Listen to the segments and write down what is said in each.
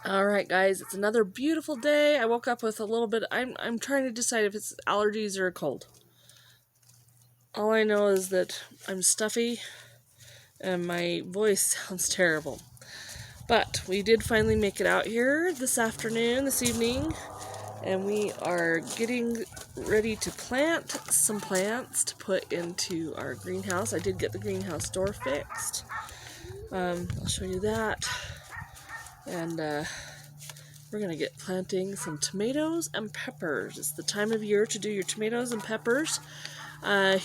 Alright guys, it's another beautiful day. I woke up with a little bit, I'm trying to decide if it's allergies or a cold. All I know is that I'm stuffy and my voice sounds terrible. But we did finally make it out here this evening, and we are getting ready to plant some plants to put into our greenhouse. I did get the greenhouse door fixed. I'll show you that. And we're going to get planting some tomatoes and peppers. It's the time of year to do your tomatoes and peppers. I'm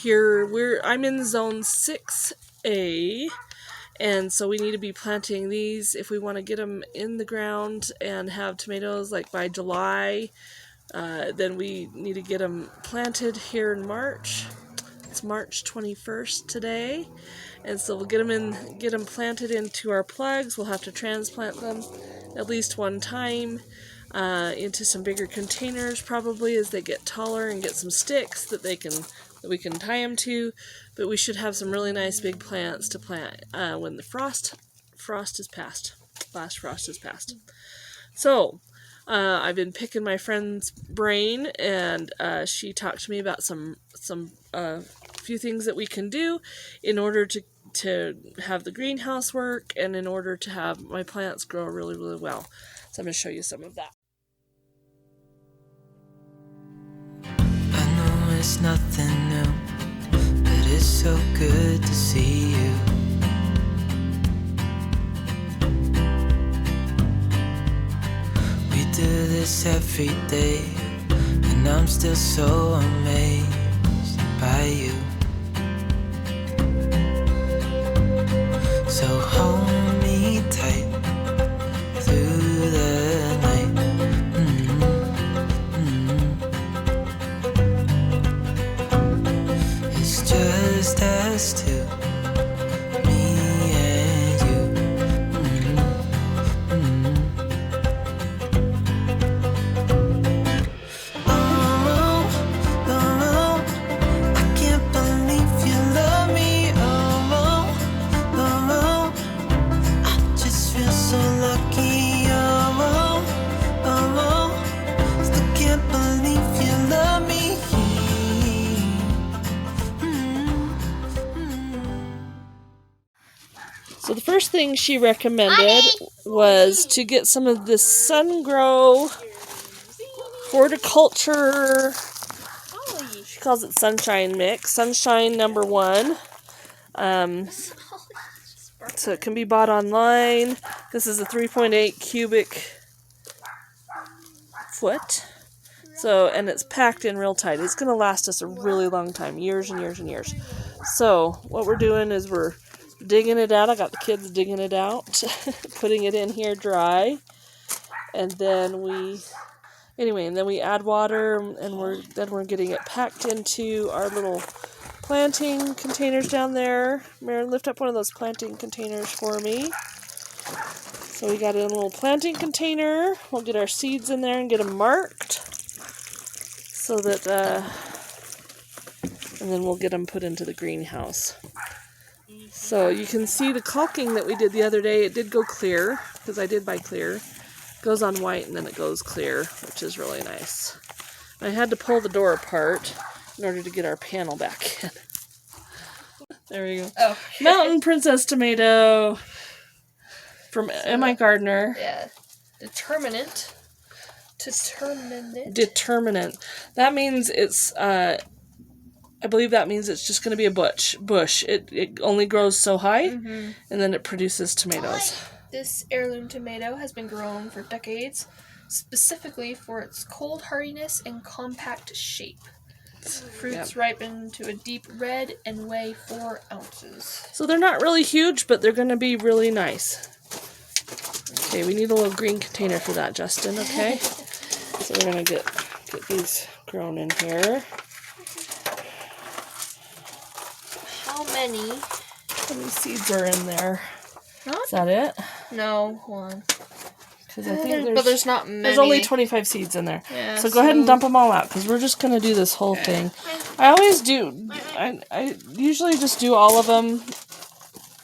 in zone 6A, and so we need to be planting these if we want to get them in the ground and have tomatoes like by July. Then we need to get them planted here in March. It's March 21st today, and so we'll get them planted into our plugs. We'll have to transplant them at least one time into some bigger containers, probably as they get taller, and get some sticks that we can tie them to. But we should have some really nice big plants to plant when the frost is past. Last frost is past. So I've been picking my friend's brain, and she talked to me about some few things that we can do in order to have the greenhouse work and in order to have my plants grow really, really well. So I'm going to show you some of that. I know it's nothing new, but it's so good to see you. We do this every day, and I'm still so amazed by you. So hold me tight through the night. It's just us two, me and you. Oh, I can't believe you love me. I just feel so lucky. Still can't believe you love me. So the first thing she recommended was to get some of this Sungrow horticulture, she calls it sunshine mix, sunshine number 1. So it can be bought online. This is a 3.8 cubic foot. So, and it's packed in real tight. It's going to last us a really long time, years and years and years. So what we're doing is we're digging it out. I got the kids digging it out, putting it in here dry, and then we add water, and we're getting it packed into our little planting containers down there. Marin, lift up one of those planting containers for me. So we got a little planting container. We'll get our seeds in there and get them marked, so that and then we'll get them put into the greenhouse. So you can see the caulking that we did the other day. It did go clear, because I did buy clear. It goes on white and then it goes clear, which is really nice. I had to pull the door apart in order to get our panel back in. There we go. Oh. Mountain Princess tomato from M.I. Gardner. Yeah. Determinant. That means it's I believe that means it's just going to be a bush. It only grows so high, and then it produces tomatoes. This heirloom tomato has been grown for decades, specifically for its cold hardiness and compact shape. Fruits ripen to a deep red and weigh 4 ounces. So they're not really huge, but they're going to be really nice. Okay, we need a little green container for that, Justin, okay? So we're going to get these grown in here. How many seeds are in there? Huh? Is that it? No, hold on. Because I think there's not many. There's only 25 seeds in there. Yeah, so go ahead and dump them all out, because we're just going to do this whole thing. I always do. I usually just do all of them,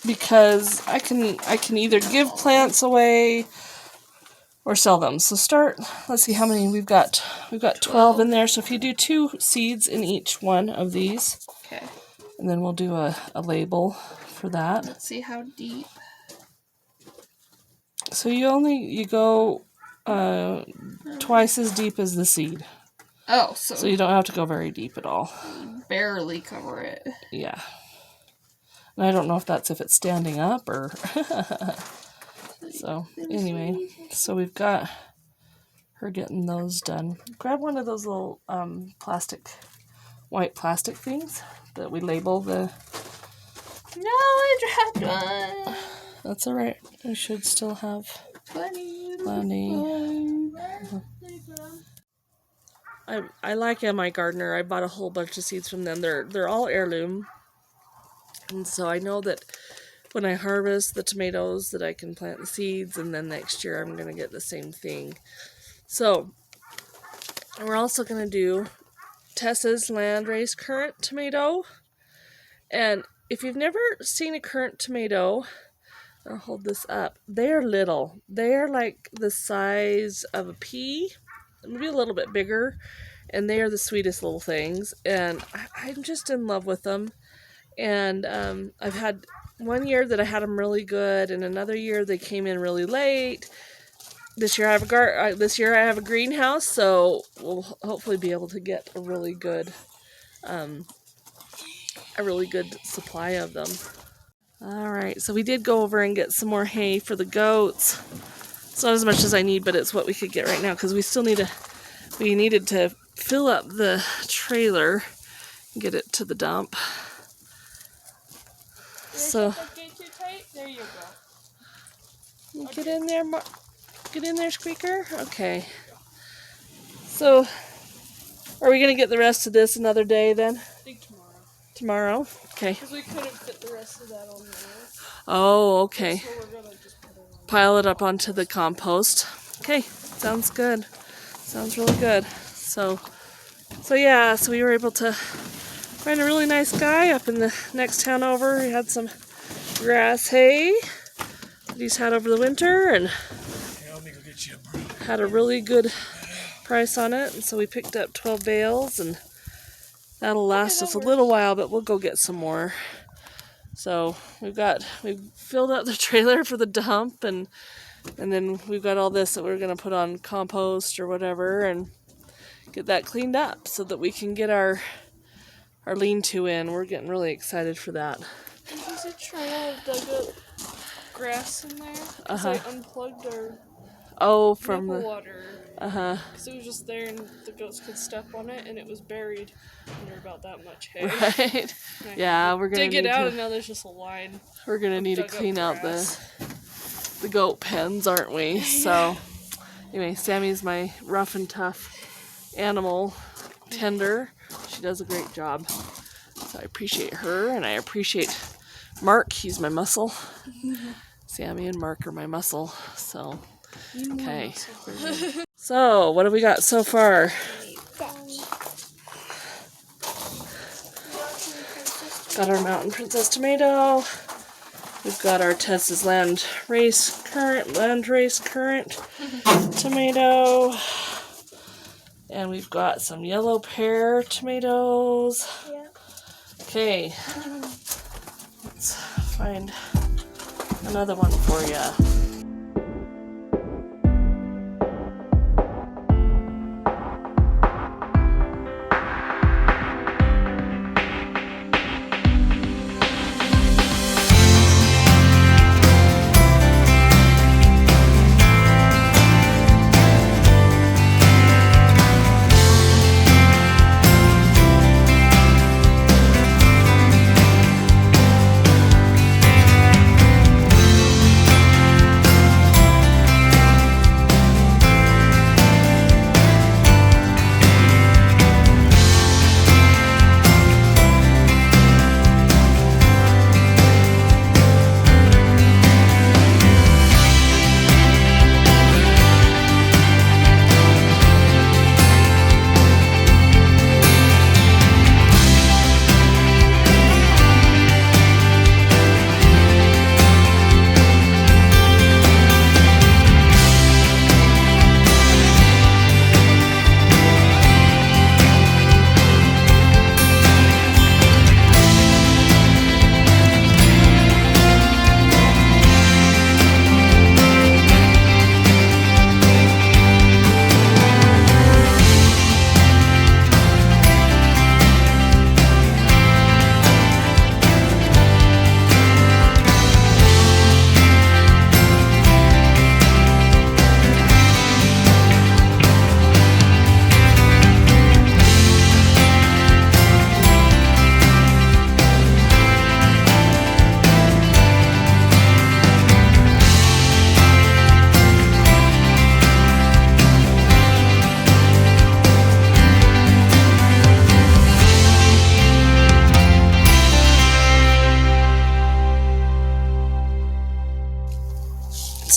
because I can either give plants away or sell them. So start, let's see how many we've got. We've got 12 in there. So if you do 2 seeds in each one of these, Okay. and then we'll do a label for that. Let's see how deep. So you go twice as deep as the seed. Oh, So you don't have to go very deep at all. barely cover it. Yeah. And I don't know if that's if it's standing up or... So, anyway. So we've got her getting those done. Grab one of those little white plastic things that we label the... No, I dropped one. That's alright. We should still have plenty. I like MI Gardener. I bought a whole bunch of seeds from them. They're all heirloom. And so I know that when I harvest the tomatoes that I can plant the seeds, and then next year I'm going to get the same thing. So we're also going to do Tessa's Landrace Currant Tomato. And if you've never seen a currant tomato, I'll hold this up. They're little. They're like the size of a pea, maybe a little bit bigger, and they are the sweetest little things. And I'm just in love with them. And I've had one year that I had them really good, and another year they came in really late. This year I have a greenhouse, so we'll hopefully be able to get a really good supply of them. All right, so we did go over and get some more hay for the goats. It's not as much as I need, but it's what we could get right now because we needed to fill up the trailer and get it to the dump. So There you go. get in there, get in there, Squeaker. Okay. So, are we gonna get the rest of this another day then? I think tomorrow. Tomorrow. Okay. Because we couldn't fit the rest of that on there. Oh, okay. So we're gonna just put it on. Pile it up onto the compost. Okay, sounds good. Sounds really good. So yeah, so we were able to find a really nice guy up in the next town over. He had some grass hay that he's had over the winter and had a really good price on it. And so we picked up 12 bales, and that'll last us a little while, but we'll go get some more. So we filled out the trailer for the dump, and then we've got all this that we're going to put on compost or whatever and get that cleaned up so that we can get our lean-to in. We're getting really excited for that. There's a trail of dug up grass in there. Because I unplugged our From maple the... water. Because it was just there and the goats could step on it, and it was buried under about that much hay. Right? Yeah, we're going to dig it out, and now there's just a line. We're going to need to dug up clean out the goat pens, aren't we? So, anyway, Sammy's my rough and tough animal tender. She does a great job. So I appreciate her, and I appreciate Mark. He's my muscle. Sammy and Mark are my muscle. So, okay. So, what have we got so far? Got our Mountain Princess tomato. We've got our Tessa's Landrace Currant tomato. And we've got some yellow pear tomatoes. Yeah. Okay. Let's find another one for you.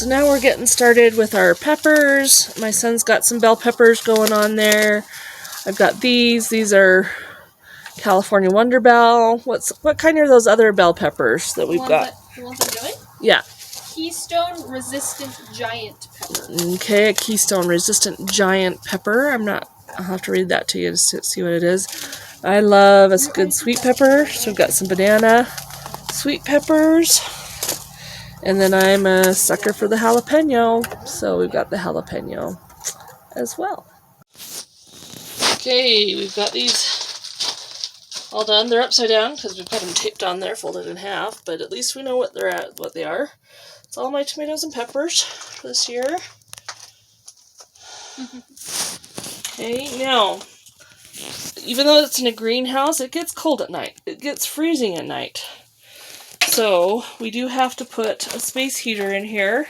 so now we're getting started with our peppers. My son's got some bell peppers going on there. I've got these. These are California Wonder Bell. What kind are those other bell peppers that we've got? The ones I'm doing? Yeah. Keystone Resistant Giant Pepper. Okay, a Keystone Resistant Giant Pepper. I'll have to read that to you to see what it is. I love a good sweet pepper, so we've got some banana sweet peppers. And then I'm a sucker for the jalapeno, so we've got the jalapeno as well. Okay, we've got these all done. They're upside down because we've got them taped on there, folded in half, but at least we know what they are. It's all my tomatoes and peppers for this year. Okay, now, even though it's in a greenhouse, it gets cold at night. It gets freezing at night. So we do have to put a space heater in here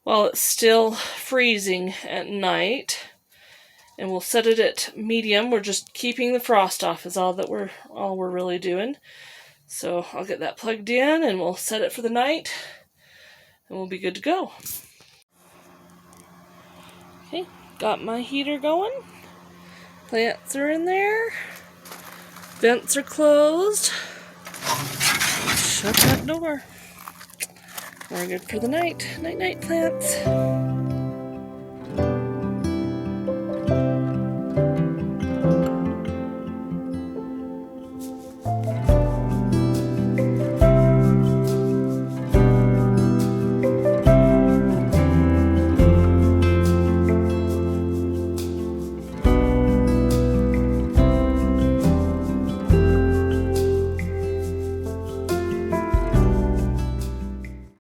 while it's still freezing at night. And we'll set it at medium. We're just keeping the frost off is all we're really doing. So I'll get that plugged in and we'll set it for the night and we'll be good to go. Okay, got my heater going. Plants are in there. Vents are closed. Shut that door. We're good for the night. Night, night, plants.